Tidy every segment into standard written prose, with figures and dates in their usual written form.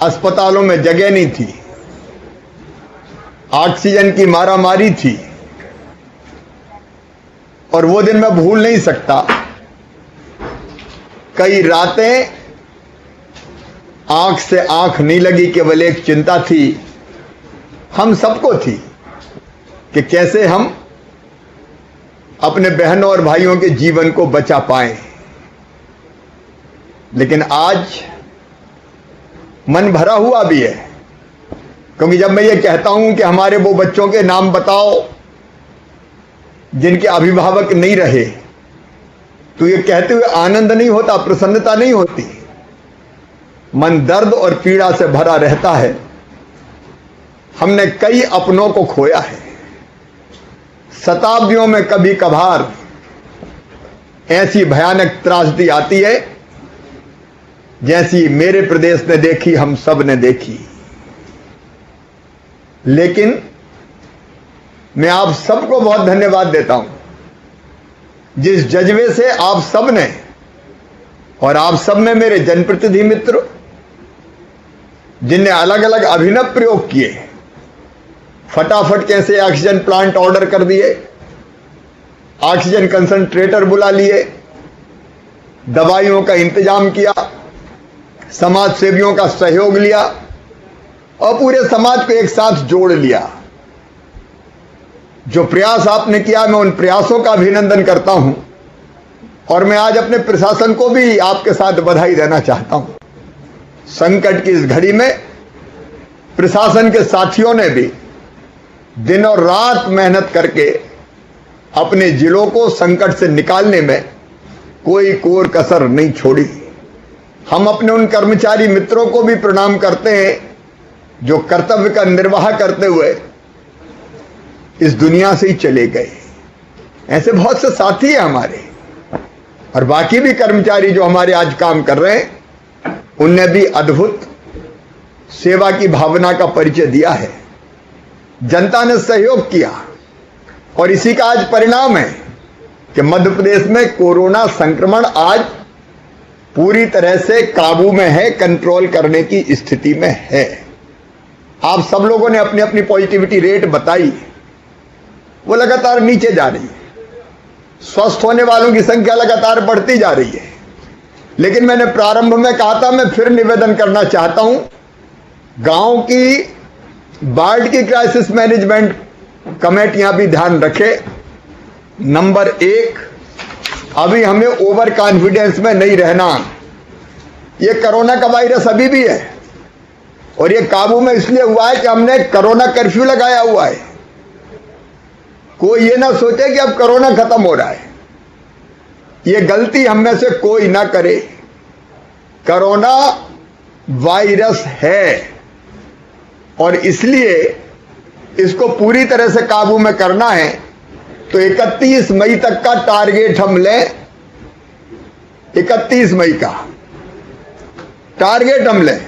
अस्पतालों में जगह नहीं थी, ऑक्सीजन की मारामारी थी। और वो दिन मैं भूल नहीं सकता। कई रातें आंख से आंख नहीं लगी, केवल एक चिंता थी, हम सबको थी, कि कैसे हम अपने बहनों और भाइयों के जीवन को बचा पाएं। लेकिन आज मन भरा हुआ भी है, क्योंकि जब मैं ये कहता हूं कि हमारे वो बच्चों के नाम बताओ जिनके अभिभावक नहीं रहे, तो ये कहते हुए आनंद नहीं होता, प्रसन्नता नहीं होती, मन दर्द और पीड़ा से भरा रहता है। हमने कई अपनों को खोया है। शताब्दियों में कभी कभार ऐसी भयानक त्रासदी आती है जैसी मेरे प्रदेश ने देखी, हम सब ने देखी। लेकिन मैं आप सबको बहुत धन्यवाद देता हूं, जिस जज्बे से आप सब ने, और आप सब में मेरे जनप्रतिनिधि मित्र जिनने अलग अलग अभिनव प्रयोग किए, फटाफट कैसे ऑक्सीजन प्लांट ऑर्डर कर दिए, ऑक्सीजन कंसंट्रेटर बुला लिए, दवाइयों का इंतजाम किया, समाज सेवियों का सहयोग लिया और पूरे समाज को एक साथ जोड़ लिया। जो प्रयास आपने किया, मैं उन प्रयासों का अभिनंदन करता हूं। और मैं आज अपने प्रशासन को भी आपके साथ बधाई देना चाहता हूं। संकट की इस घड़ी में प्रशासन के साथियों ने भी दिन और रात मेहनत करके अपने जिलों को संकट से निकालने में कोई कोर कसर नहीं छोड़ी। हम अपने उन कर्मचारी मित्रों को भी प्रणाम करते हैं जो कर्तव्य का निर्वाह करते हुए इस दुनिया से ही चले गए। ऐसे बहुत से साथी हैं हमारे, और बाकी भी कर्मचारी जो हमारे आज काम कर रहे हैं, उनने भी अद्भुत सेवा की भावना का परिचय दिया है। जनता ने सहयोग किया, और इसी का आज परिणाम है कि मध्य प्रदेश में कोरोना संक्रमण आज पूरी तरह से काबू में है, कंट्रोल करने की स्थिति में है। आप सब लोगों ने अपनी अपनी पॉजिटिविटी रेट बताई, वो लगातार नीचे जा रही है। स्वस्थ होने वालों की संख्या लगातार बढ़ती जा रही है। लेकिन मैंने प्रारंभ में कहा था, मैं फिर निवेदन करना चाहता हूं, गांव की बाढ़ की क्राइसिस मैनेजमेंट कमेटियां भी ध्यान रखे। नंबर 1, अभी हमें ओवर कॉन्फिडेंस में नहीं रहना। ये कोरोना का वायरस अभी भी है, और ये काबू में इसलिए हुआ है कि हमने कोरोना कर्फ्यू लगाया हुआ है। कोई ये ना सोचे कि अब कोरोना खत्म हो रहा है। ये गलती हम में से कोई ना करे। कोरोना वायरस है, और इसलिए इसको पूरी तरह से काबू में करना है। तो 31 मई तक का टारगेट हम लें। 31 मई का टारगेट हम लें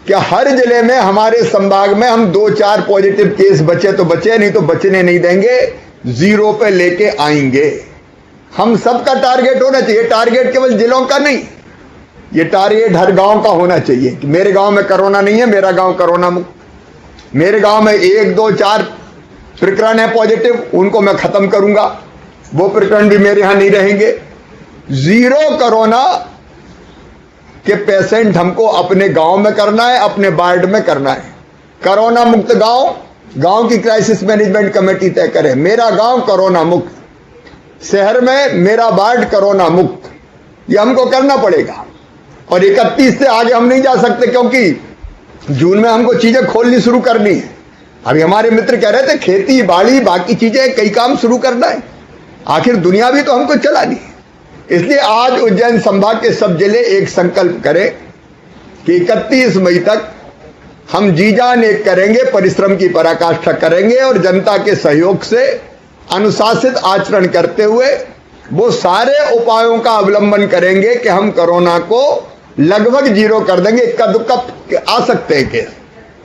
कि हर जिले में, हमारे संभाग में हम 2-4 पॉजिटिव केस बचे तो बचे, नहीं तो बचने नहीं देंगे, 0 पे लेके आएंगे। हम सबका टारगेट होना चाहिए। टारगेट केवल जिलों का नहीं, ये टारगेट हर गांव का होना चाहिए कि मेरे गांव में कोरोना नहीं है, मेरा गांव कोरोना मुक्त। मेरे गांव में 1, 2, 4 प्रकरण है पॉजिटिव, उनको मैं खत्म करूंगा, वो प्रकरण भी मेरे यहां नहीं रहेंगे। 0 कोरोना के पेशेंट हमको अपने गांव में करना है, अपने वार्ड में करना है। कोरोना मुक्त गांव की क्राइसिस मैनेजमेंट कमेटी तय करे, मेरा गांव कोरोना मुक्त, शहर में मेरा वार्ड कोरोना मुक्त। ये हमको करना पड़ेगा, और 31 से आगे हम नहीं जा सकते, क्योंकि जून में हमको चीजें खोलनी शुरू करनी है। अभी हमारे मित्र कह रहे थे खेती बाड़ी बाकी चीजें कई काम शुरू करना है, आखिर दुनिया भी तो हमको चलानी है। इसलिए आज उज्जैन संभाग के सब जिले एक संकल्प करें कि 31 मई तक हम जी जान एक करेंगे, परिश्रम की पराकाष्ठा करेंगे, और जनता के सहयोग से अनुशासित आचरण करते हुए वो सारे उपायों का अवलंबन करेंगे कि हम कोरोना को लगभग 0 कर देंगे। इक्का दुक्का आ सकते हैं केस,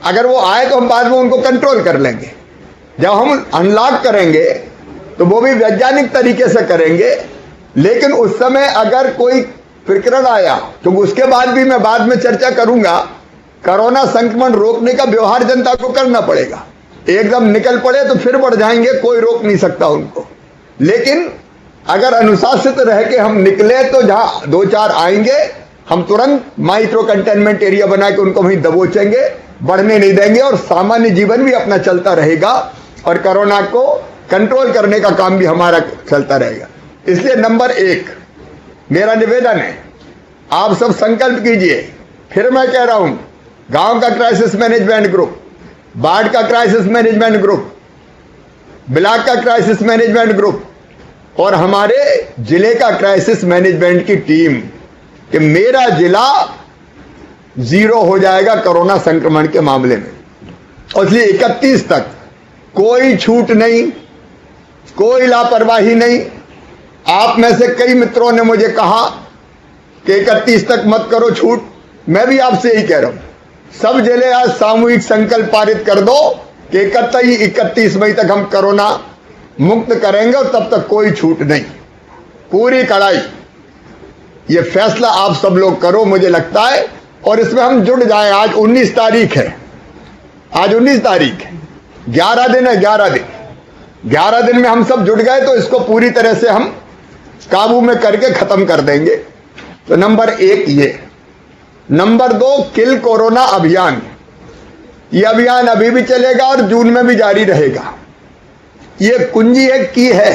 अगर वो आए तो हम बाद में उनको कंट्रोल कर लेंगे। जब हम अनलॉक करेंगे तो वो भी वैज्ञानिक तरीके से करेंगे, लेकिन उस समय अगर कोई प्रकरण आया, तो उसके बाद भी मैं बाद में चर्चा करूंगा कोरोना संक्रमण रोकने का व्यवहार जनता को करना पड़ेगा। एकदम निकल पड़े तो फिर बढ़ जाएंगे, कोई रोक नहीं सकता उनको। लेकिन अगर अनुशासित रह के हम निकले तो जहां 2-4 आएंगे हम तुरंत माइक्रो कंटेनमेंट एरिया बना के उनको वहीं दबोचेंगे, बढ़ने नहीं देंगे और सामान्य जीवन भी अपना चलता रहेगा और कोरोना को कंट्रोल करने का काम भी हमारा चलता रहेगा। इसलिए नंबर 1 मेरा निवेदन है, आप सब संकल्प कीजिए। फिर मैं कह रहा हूं, गांव का क्राइसिस मैनेजमेंट ग्रुप, बाढ़ का क्राइसिस मैनेजमेंट ग्रुप, ब्लॉक का क्राइसिस मैनेजमेंट ग्रुप और हमारे जिले का क्राइसिस मैनेजमेंट की टीम, कि मेरा जिला 0 हो जाएगा कोरोना संक्रमण के मामले में। और इसलिए 31 तक कोई छूट नहीं, कोई लापरवाही नहीं। आप में से कई मित्रों ने मुझे कहा कि 31 तक मत करो छूट, मैं भी आपसे यही कह रहा हूं, सब जिले आज सामूहिक संकल्प पारित कर दो कि 31 मई तक हम कोरोना मुक्त करेंगे और तब तक कोई छूट नहीं, पूरी कड़ाई। ये फैसला आप सब लोग करो, मुझे लगता है, और इसमें हम जुड़ जाएं। आज 19 तारीख है, आज 19 तारीख है, 11 दिन है, 11 दिन में हम सब जुड़ गए तो इसको पूरी तरह से हम काबू में करके खत्म कर देंगे। तो नंबर 1 ये। नंबर 2 किल कोरोना अभियान। ये अभियान अभी भी चलेगा और जून में भी जारी रहेगा। ये कुंजी एक की है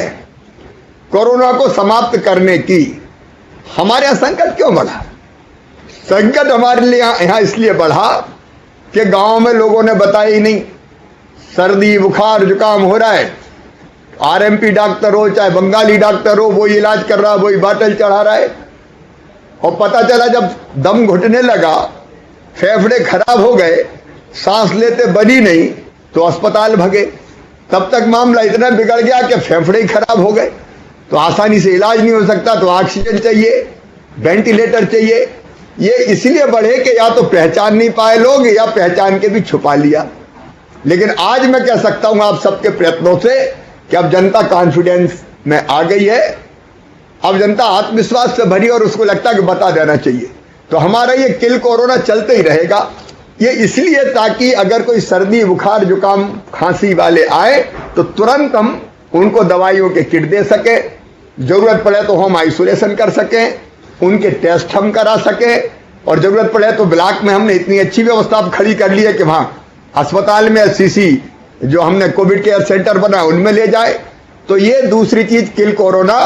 कोरोना को समाप्त करने की। हमारे यहां संकट क्यों बढ़ा? संकट हमारे लिए यहां इसलिए बढ़ा कि गांव में लोगों ने बताया ही नहीं। सर्दी बुखार जुकाम हो रहा है, आरएमपी डॉक्टर हो चाहे बंगाली डॉक्टर हो, वो इलाज कर रहा है, वही बाटल चढ़ा रहा है। और पता चला जब दम घुटने लगा, फेफड़े खराब हो गए, सांस लेते बनी नहीं, तो अस्पताल भगे। तब तक मामला इतना बिगड़ गया कि फेफड़े ही खराब हो गए, तो आसानी से इलाज नहीं हो सकता, तो ऑक्सीजन चाहिए, वेंटिलेटर चाहिए। ये इसलिए बढ़े कि या तो पहचान नहीं पाए लोग या पहचान के भी छुपा लिया। लेकिन आज मैं कह सकता हूं आप सबके प्रयत्नों से कि अब जनता कॉन्फिडेंस में आ गई है, अब जनता आत्मविश्वास से भरी और उसको लगता है कि बता देना चाहिए। तो हमारा ये किल कोरोना चलते ही रहेगा। ये इसलिए ताकि अगर कोई सर्दी बुखार जुकाम खांसी वाले आए तो तुरंत हम उनको दवाइयों के किट दे सके, जरूरत पड़े तो होम आइसोलेशन कर सकें, उनके टेस्ट हम करा सकें, और जरूरत पड़े तो ब्लॉक में हमने इतनी अच्छी व्यवस्था खड़ी कर ली है कि वहां अस्पताल में सीसी जो हमने कोविड केयर सेंटर बनाया उनमें ले जाए। तो ये दूसरी चीज किल कोरोना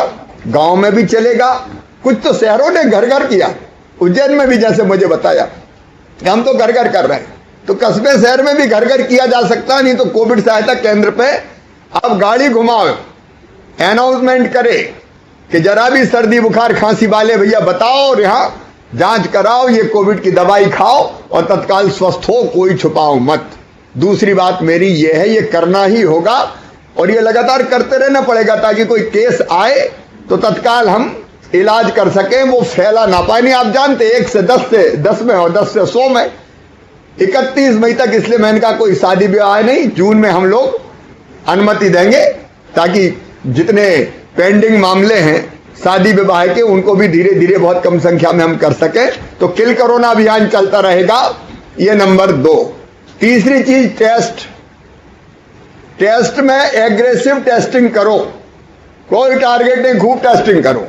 गांव में भी चलेगा। कुछ तो शहरों ने घर घर किया, उज्जैन में भी जैसे मुझे बताया, हम तो घर घर कर रहे हैं, तो कस्बे शहर में भी घर घर किया जा सकता है। नहीं तो कोविड सहायता केंद्र पे अब गाड़ी घुमाओ, अनाउंसमेंट करे कि जरा भी सर्दी बुखार खांसी वाले भैया बताओ और यहाँ जांच कराओ, ये कोविड की दवाई खाओ और तत्काल स्वस्थ हो, कोई छुपाओ मत। दूसरी बात मेरी ये है, ये करना ही होगा और ये लगातार करते रहना पड़ेगा ताकि कोई केस आए तो तत्काल हम इलाज कर सकें, वो फैला ना पाए। नहीं, आप जानते 1 से 10 में और 10 से 100 में। 31 मई तक इसलिए मैंने कहा कोई शादी ब्याह नहीं, जून में हम लोग अनुमति देंगे ताकि जितने पेंडिंग मामले हैं शादी विवाह के उनको भी धीरे धीरे बहुत कम संख्या में हम कर सके। तो किल कोरोना अभियान चलता रहेगा, ये नंबर 2। तीसरी चीज टेस्ट में एग्रेसिव टेस्टिंग करो, कोई टारगेट नहीं, खूब टेस्टिंग करो।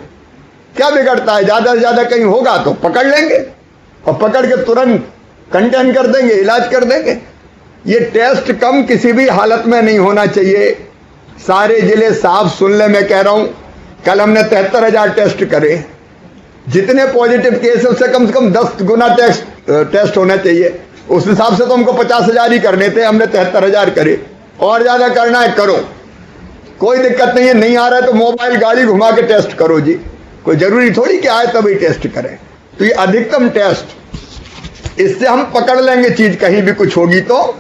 क्या बिगड़ता है? ज्यादा से ज्यादा कहीं होगा तो पकड़ लेंगे और पकड़ के तुरंत कंटेन कर देंगे, इलाज कर देंगे। ये टेस्ट कम किसी भी हालत में नहीं होना चाहिए। सारे जिले साफ सुन ले, मैं कह रहा हूं, कल हमने 73,000 टेस्ट करे। जितने पॉजिटिव केस से कम 10 गुना टेस्ट होना चाहिए। उस हिसाब से तो हमको 50,000 ही करने थे, हमने 73,000 करे। और ज्यादा करना है करो, कोई दिक्कत नहीं है। नहीं आ रहा है तो मोबाइल गाड़ी घुमा के टेस्ट करो जी, कोई जरूरी थोड़ी कि आए तभी टेस्ट करें। तो ये अधिकतम टेस्ट, इससे हम पकड़ लेंगे चीज कहीं भी कुछ होगी तो,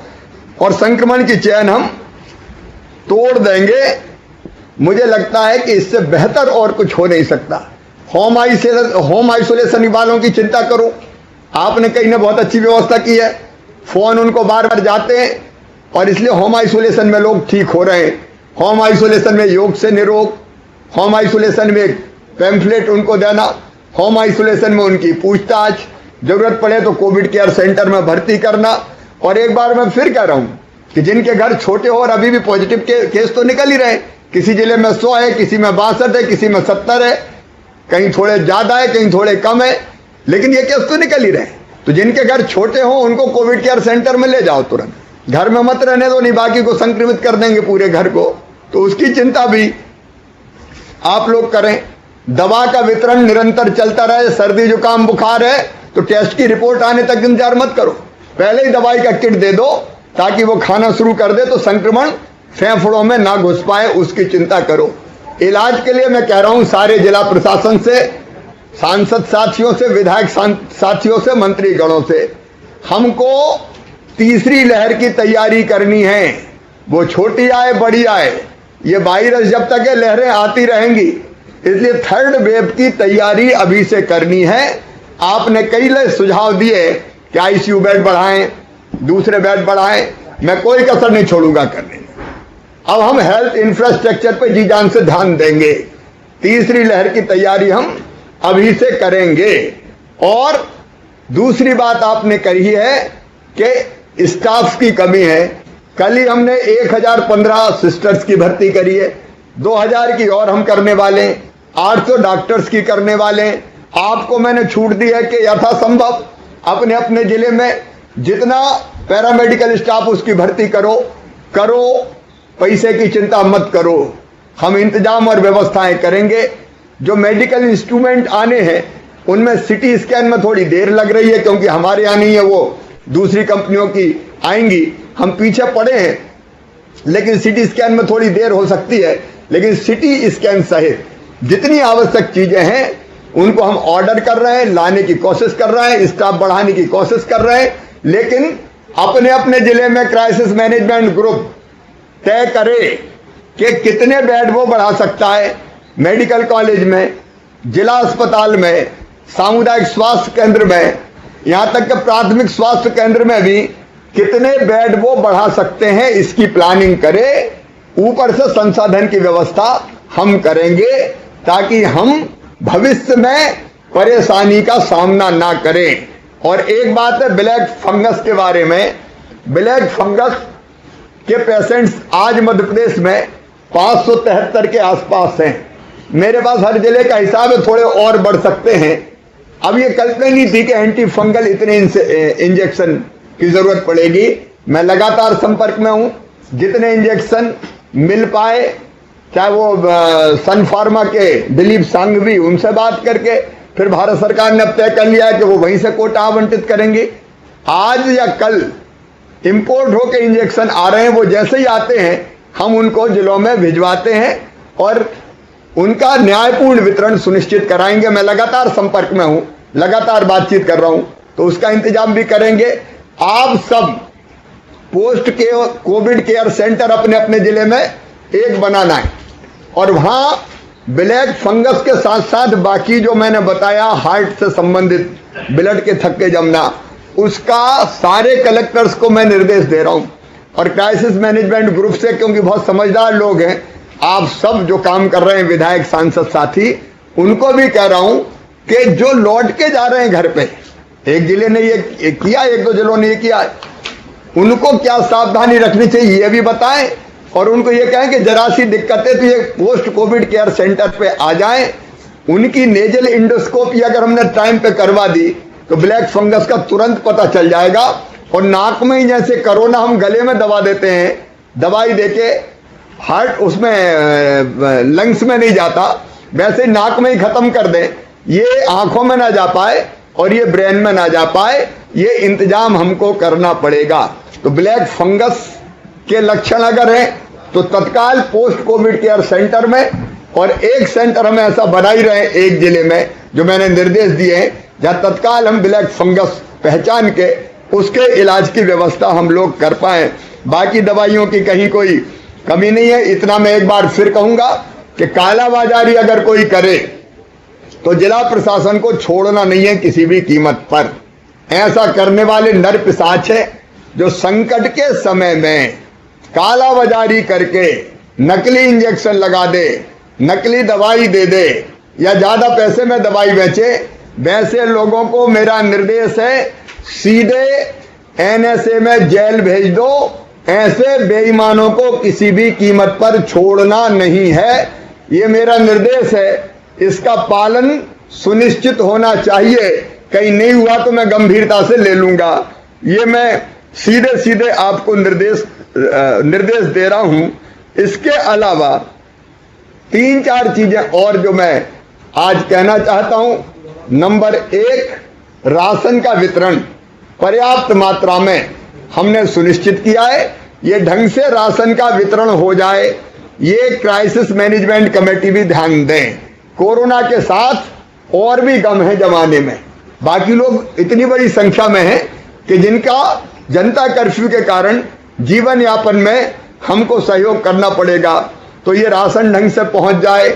और संक्रमण की चेन हम तोड़ देंगे। मुझे लगता है कि इससे बेहतर और कुछ हो नहीं सकता। होम आइसोलेशन वालों की चिंता करो, आपने कहीं ने बहुत अच्छी व्यवस्था की है, फोन उनको बार बार जाते हैं और इसलिए होम आइसोलेशन में लोग ठीक हो रहे हैं। होम आइसोलेशन में योग से निरोग, होम आइसोलेशन में पैम्फलेट उनको देना, होम आइसोलेशन में उनकी पूछताछ, जरूरत पड़े तो कोविड केयर सेंटर में भर्ती करना। और एक बार मैं फिर कह रहा हूं कि जिनके घर छोटे हो और अभी भी पॉजिटिव केस तो निकल ही रहे, किसी जिले में 100 है, किसी में 62 है, किसी में 70 है, कहीं थोड़े ज्यादा है, कहीं थोड़े कम है, लेकिन ये केस तो निकल ही रहे। तो जिनके घर छोटे हो उनको कोविड केयर सेंटर में ले जाओ तुरंत, घर में मत रहने दो, नहीं बाकी को संक्रमित कर देंगे पूरे घर को। तो उसकी चिंता भी आप लोग करें। दवा का वितरण निरंतर चलता रहे। सर्दी जुकाम बुखार है तो टेस्ट की रिपोर्ट आने तक इंतजार मत करो, पहले ही दवाई का किट दे दो ताकि वो खाना शुरू कर दे तो संक्रमण फेफड़ों में ना घुस पाए, उसकी चिंता करो। इलाज के लिए मैं कह रहा हूं सारे जिला प्रशासन से, सांसद साथियों से, विधायक साथियों से, मंत्रीगणों से, हमको तीसरी लहर की तैयारी करनी है। वो छोटी आए बड़ी आए, ये वायरस जब तक है लहरें आती रहेंगी, इसलिए थर्ड वेव की तैयारी अभी से करनी है। आपने कई सुझाव दिए कि आईसीयू बेड बढ़ाएं, दूसरे बेड बढ़ाएं, मैं कोई कसर नहीं छोड़ूंगा करने में। अब हम हेल्थ इंफ्रास्ट्रक्चर पे जी जान से ध्यान देंगे। तीसरी लहर की तैयारी हम अभी से करेंगे। और दूसरी बात आपने कही है कि स्टाफ की कमी है। कल ही हमने 1015 सिस्टर्स की भर्ती करी है, 2000 की और हम करने वाले, 800 डॉक्टर्स की करने वाले। आपको मैंने छूट दी है कि यथासंभव अपने अपने जिले में जितना पैरामेडिकल स्टाफ उसकी भर्ती करो, पैसे की चिंता मत करो, हम इंतजाम और व्यवस्थाएं करेंगे। जो मेडिकल इंस्ट्रूमेंट आने हैं उनमें सिटी स्कैन में थोड़ी देर लग रही है क्योंकि हमारे यहाँ नहीं है, वो दूसरी कंपनियों की आएंगी, हम पीछे पड़े हैं, लेकिन सिटी स्कैन में थोड़ी देर हो सकती है। लेकिन सिटी स्कैन सहित जितनी आवश्यक चीजें हैं उनको हम ऑर्डर कर रहे हैं, लाने की कोशिश कर रहे हैं, स्टाफ बढ़ाने की कोशिश कर रहे हैं। लेकिन अपने अपने जिले में क्राइसिस मैनेजमेंट ग्रुप तय करे कि कितने बेड वो बढ़ा सकता है, मेडिकल कॉलेज में, जिला अस्पताल में, सामुदायिक स्वास्थ्य केंद्र में, यहां तक कि प्राथमिक स्वास्थ्य केंद्र में भी कितने बेड वो बढ़ा सकते हैं, इसकी प्लानिंग करे। ऊपर से संसाधन की व्यवस्था हम करेंगे ताकि हम भविष्य में परेशानी का सामना ना करें। और एक बात है ब्लैक फंगस के बारे में, ब्लैक फंगस के पेशेंट्स आज मध्य प्रदेश में 573 के आसपास हैं। मेरे पास हर जिले का हिसाब है, थोड़े और बढ़ सकते हैं। अब ये कल्पना नहीं थी कि एंटी फंगल इतने इंजेक्शन की जरूरत पड़ेगी। मैं लगातार संपर्क में हूं, जितने इंजेक्शन मिल पाए, चाहे वो सन फार्मा के दिलीप सांघवी, उनसे बात करके फिर भारत सरकार ने अब तय कर लिया है कि वो वहीं से कोटा आवंटित करेंगे। आज या कल इंपोर्ट होकर इंजेक्शन आ रहे हैं, वो जैसे ही आते हैं हम उनको जिलों में भिजवाते हैं और उनका न्यायपूर्ण वितरण सुनिश्चित कराएंगे। मैं लगातार संपर्क में हूं, लगातार बातचीत कर रहा हूं, तो उसका इंतजाम भी करेंगे। आप सब पोस्ट के कोविड केयर सेंटर अपने अपने जिले में एक बनाना है और वहां ब्लैक फंगस के साथ साथ बाकी जो मैंने बताया हार्ट से संबंधित ब्लड के थक्के जमना, उसका सारे कलेक्टर्स को मैं निर्देश दे रहा हूं। और क्राइसिस मैनेजमेंट ग्रुप से, क्योंकि बहुत समझदार लोग हैं, आप सब जो काम कर रहे हैं विधायक सांसद साथी, उनको भी कह रहा हूं कि जो लौट के जा रहे हैं घर पे, एक जिले ने ये किया, एक दो जिलों ने ये किया, उनको क्या सावधानी रखनी चाहिए ये भी बताएं। और उनको ये कहें कि जरा सी दिक्कतें तो ये पोस्ट कोविड केयर सेंटर पे आ जाएं। उनकी नेजल इंडोस्कोपी अगर हमने टाइम पे करवा दी तो ब्लैक फंगस का तुरंत पता चल जाएगा। और नाक में ही जैसे कोरोना हम गले में दबा देते हैं, दवाई देके हार्ट उसमें लंग्स में नहीं जाता, वैसे नाक में ही खत्म कर दें, ये आंखों में ना जा पाए और ये ब्रेन में ना जा पाए, ये इंतजाम हमको करना पड़ेगा। तो ब्लैक फंगस के लक्षण अगर हैं तो तत्काल पोस्ट कोविड केयर सेंटर में, और एक सेंटर हम ऐसा बना ही रहे एक जिले में जो मैंने निर्देश दिए हैं, जहां तत्काल हम ब्लैक फंगस पहचान के उसके इलाज की व्यवस्था हम लोग कर पाए। बाकी दवाइयों की कहीं कोई कमी नहीं है। इतना मैं एक बार फिर कहूंगा कि कालाबाजारी अगर कोई करे तो जिला प्रशासन को छोड़ना नहीं है किसी भी कीमत पर। ऐसा करने वाले नर पिशाच है जो संकट के समय में कालाबाजारी करके नकली इंजेक्शन लगा दे, नकली दवाई दे दे या ज्यादा पैसे में दवाई बेचे, वैसे लोगों को मेरा निर्देश है, सीधे एनएसए में जेल भेज दो। ऐसे बेईमानों को किसी भी कीमत पर छोड़ना नहीं है, ये मेरा निर्देश है। इसका पालन सुनिश्चित होना चाहिए। कहीं नहीं हुआ तो मैं गंभीरता से ले लूंगा। ये मैं सीधे सीधे आपको निर्देश दे रहा हूं। इसके अलावा 3-4 चीजें और जो मैं आज कहना चाहता हूं। नंबर 1, राशन का वितरण पर्याप्त मात्रा में हमने सुनिश्चित किया है। ये ढंग से राशन का वितरण हो जाए, ये क्राइसिस मैनेजमेंट कमेटी भी ध्यान दें। कोरोना के साथ और भी गम है जमाने में, बाकी लोग इतनी बड़ी संख्या में हैं कि जिनका जनता कर्फ्यू के कारण जीवन यापन में हमको सहयोग करना पड़ेगा। तो ये राशन ढंग से पहुंच जाए,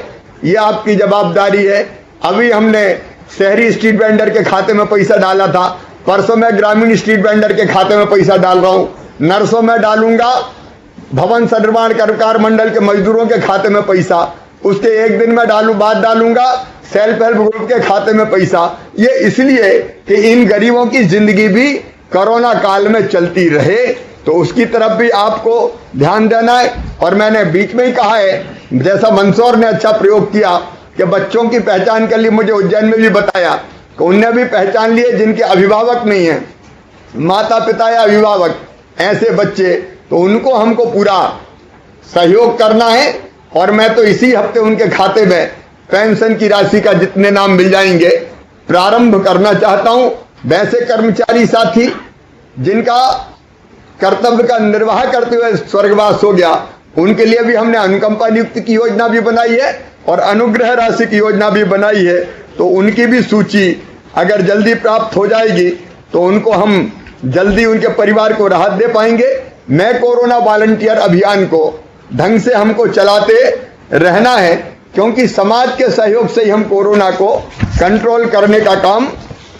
ये आपकी जवाबदारी है। अभी हमने शहरी स्ट्रीट वेंडर के खाते में पैसा डाला था, परसों मैं ग्रामीण स्ट्रीट वेंडर के खाते में पैसा डाल रहा हूं, नरसों में डालूंगा भवन निर्माण कर्मकार मंडल के मजदूरों के खाते में पैसा, उसके एक दिन में बाद डालूंगा सेल्फ हेल्प ग्रुप के खाते में पैसा। ये इसलिए कि इन गरीबों की जिंदगी भी कोरोना काल में चलती रहे, तो उसकी तरफ भी आपको ध्यान देना है। और मैंने बीच में ही कहा है, जैसा मंदसौर ने अच्छा प्रयोग किया कि बच्चों की पहचान के लिए, मुझे उज्जैन में भी बताया कि उनने भी पहचान लिए जिनके अभिभावक नहीं है, माता पिता या अभिभावक, ऐसे बच्चे, तो उनको हमको पूरा सहयोग करना है। और मैं तो इसी हफ्ते उनके खाते में पेंशन की राशि का जितने नाम मिल जाएंगे प्रारंभ करना चाहता हूं। वैसे कर्मचारी साथी जिनका कर्तव्य का निर्वाह करते हुए स्वर्गवास हो गया, उनके लिए भी हमने अनुकंपा नियुक्ति की योजना भी बनाई है और अनुग्रह राशि की योजना भी बनाई है। तो उनकी भी सूची अगर जल्दी प्राप्त हो जाएगी तो उनको हम जल्दी उनके परिवार को राहत दे पाएंगे। मैं कोरोना वॉलंटियर अभियान को ढंग से हमको चलाते रहना है, क्योंकि समाज के सहयोग से ही हम कोरोना को कंट्रोल करने का काम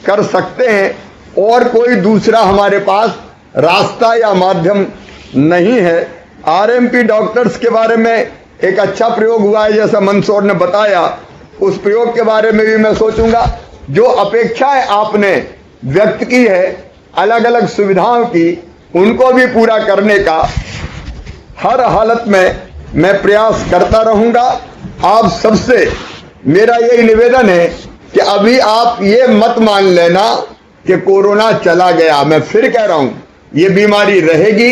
कर सकते हैं और कोई दूसरा हमारे पास रास्ता या माध्यम नहीं है। आरएमपी डॉक्टर्स के बारे में एक अच्छा प्रयोग हुआ है, जैसा मंदसौर ने बताया, उस प्रयोग के बारे में भी मैं सोचूंगा। जो अपेक्षाएं आपने व्यक्त की है अलग अलग सुविधाओं की, उनको भी पूरा करने का हर हालत में मैं प्रयास करता रहूंगा। आप सबसे मेरा यही निवेदन है कि अभी आप ये मत मान लेना कि कोरोना चला गया। मैं फिर कह रहा हूं, ये बीमारी रहेगी।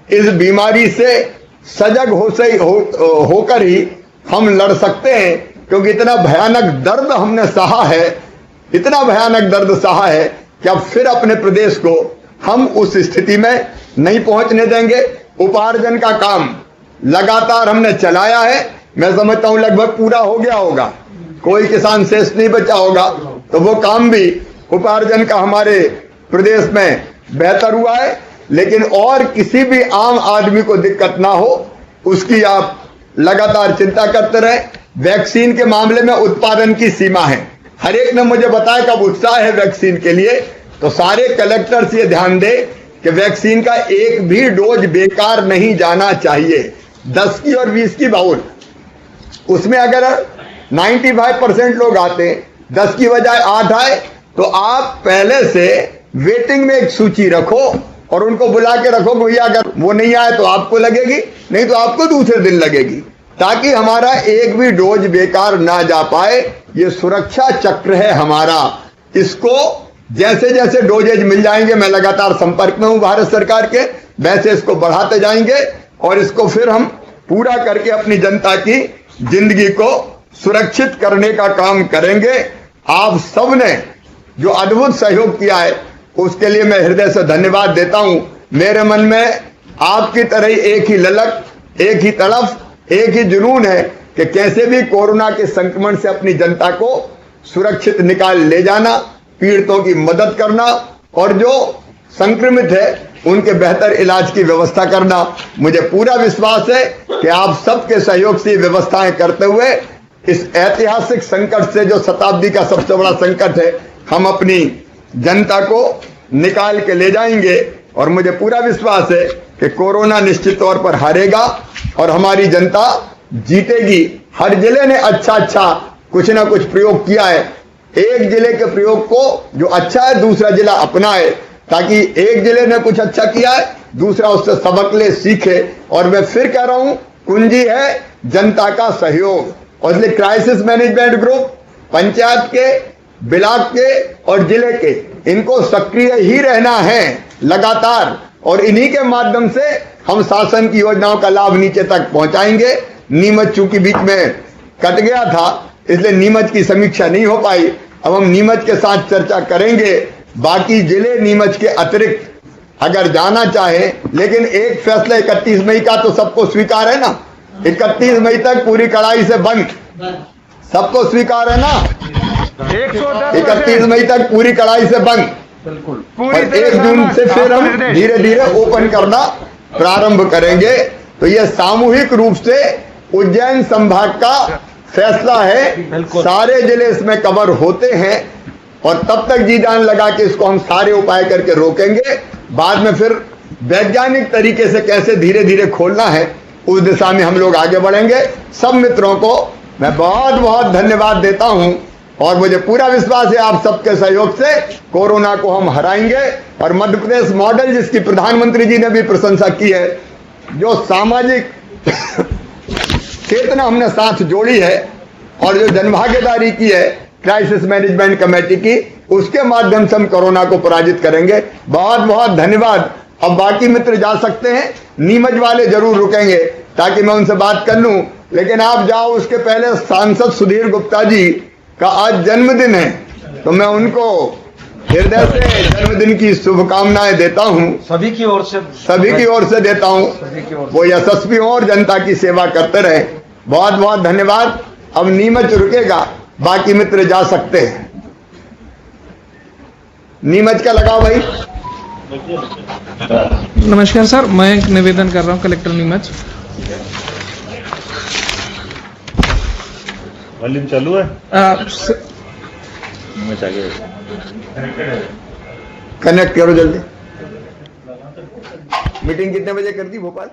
इस बीमारी से सजग होकर ही हम लड़ सकते हैं, क्योंकि इतना भयानक दर्द हमने सहा है, इतना भयानक दर्द सहा है कि अब फिर अपने प्रदेश को हम उस स्थिति में नहीं पहुंचने देंगे। उपार्जन का काम लगातार हमने चलाया है, मैं समझता हूं लगभग पूरा हो गया होगा, कोई किसान शेष नहीं बचा होगा। तो वो काम भी उपार्जन का हमारे प्रदेश में बेहतर हुआ है। लेकिन और किसी भी आम आदमी को दिक्कत ना हो, उसकी आप लगातार चिंता करते रहे। वैक्सीन के मामले में उत्पादन की सीमा है, हर एक ने मुझे बताया कब उत्साह है वैक्सीन के लिए। तो सारे कलेक्टर्स ये ध्यान दे कि वैक्सीन का एक भी डोज बेकार नहीं जाना चाहिए। 10 की और 20 की बाउल, उसमें अगर 95% लोग आते, 10 की बजाय 8 आए, तो आप पहले से वेटिंग में एक सूची रखो और उनको बुला के रखो कि भैया अगर वो नहीं आए तो आपको लगेगी, नहीं तो आपको दूसरे दिन लगेगी, ताकि हमारा एक भी डोज बेकार ना जा पाए। ये सुरक्षा चक्र है हमारा। इसको जैसे जैसे डोजेज मिल जाएंगे, मैं लगातार संपर्क में हूं भारत सरकार के, वैसे इसको बढ़ाते जाएंगे और इसको फिर हम पूरा करके अपनी जनता की जिंदगी को सुरक्षित करने का काम करेंगे। आप सबने जो अद्भुत सहयोग किया है उसके लिए मैं हृदय से धन्यवाद देता हूं। मेरे मन में आपकी तरह एक ही ललक, एक ही तड़फ, एक ही जुनून है कि कैसे भी कोरोना के संक्रमण से अपनी जनता को सुरक्षित निकाल ले जाना, पीड़ितों की मदद करना और जो संक्रमित है उनके बेहतर इलाज की व्यवस्था करना। मुझे पूरा विश्वास है कि आप सबके सहयोग से व्यवस्थाएं करते हुए इस ऐतिहासिक संकट से, जो शताब्दी का सबसे बड़ा संकट है, हम अपनी जनता को निकाल के ले जाएंगे। और मुझे पूरा विश्वास है कि कोरोना निश्चित तौर पर हारेगा और हमारी जनता जीतेगी। हर जिले ने अच्छा कुछ ना कुछ प्रयोग किया है। एक जिले के प्रयोग को जो अच्छा है दूसरा जिला अपनाए, ताकि एक जिले ने कुछ अच्छा किया है दूसरा उससे सबक ले, सीखे। और मैं फिर कह रहा हूं, कुंजी है जनता का सहयोग, और इसलिए क्राइसिस मैनेजमेंट ग्रुप पंचायत के, ब्लॉक के और जिले के, इनको सक्रिय ही रहना है लगातार, और इन्हीं के माध्यम से हम शासन की योजनाओं का लाभ नीचे तक पहुंचाएंगे। नीमच चूंकि बीच में कट गया था, इसलिए नीमच की समीक्षा नहीं हो पाई। अब हम नीमच के साथ चर्चा करेंगे। बाकी जिले नीमच के अतिरिक्त अगर जाना चाहे, लेकिन एक फैसला 31 मई का तो सबको स्वीकार है ना, 31 मई तक पूरी कड़ाई से बंद, सबको स्वीकार है ना, 31 मई तक पूरी कड़ाई से बंद, और 1 जून से फिर हम धीरे धीरे ओपन करना प्रारंभ करेंगे। तो यह सामूहिक रूप से उज्जैन संभाग का फैसला है, सारे जिले इसमें कवर होते हैं, और तब तक जी जान लगा के इसको हम सारे उपाय करके रोकेंगे। बाद में फिर वैज्ञानिक तरीके से कैसे धीरे धीरे खोलना है उस दिशा में हम लोग आगे बढ़ेंगे। सब मित्रों को मैं बहुत बहुत धन्यवाद देता हूं, और मुझे पूरा विश्वास है आप सबके सहयोग से कोरोना को हम हराएंगे। और मध्य प्रदेश मॉडल जिसकी प्रधानमंत्री जी ने भी प्रशंसा की है, जो सामाजिक चेतना हमने साथ जोड़ी है और जो जनभागीदारी की है क्राइसिस मैनेजमेंट कमेटी की, उसके माध्यम से हम कोरोना को पराजित करेंगे। बहुत बहुत धन्यवाद। अब बाकी मित्र जा सकते हैं, नीमच वाले जरूर रुकेंगे ताकि मैं उनसे बात कर लूं, लेकिन आप जाओ उसके पहले सांसद सुधीर गुप्ता जी का आज जन्मदिन है, तो मैं उनको हृदय से जन्मदिन की शुभकामनाएं देता हूं, सभी की ओर से देता हूं। वो यशस्वी हों और जनता की सेवा करते रहे। बहुत बहुत धन्यवाद। अब नीमच रुकेगा, बाकी मित्र जा सकते हैं। नीमच का लगाओ भाई। नमस्कार सर, मैं एक निवेदन कर रहा हूं कलेक्टर नीमच। वॉल्यूम चालू है? कनेक्ट करो जल्दी। मीटिंग कितने बजे करती भोपाल?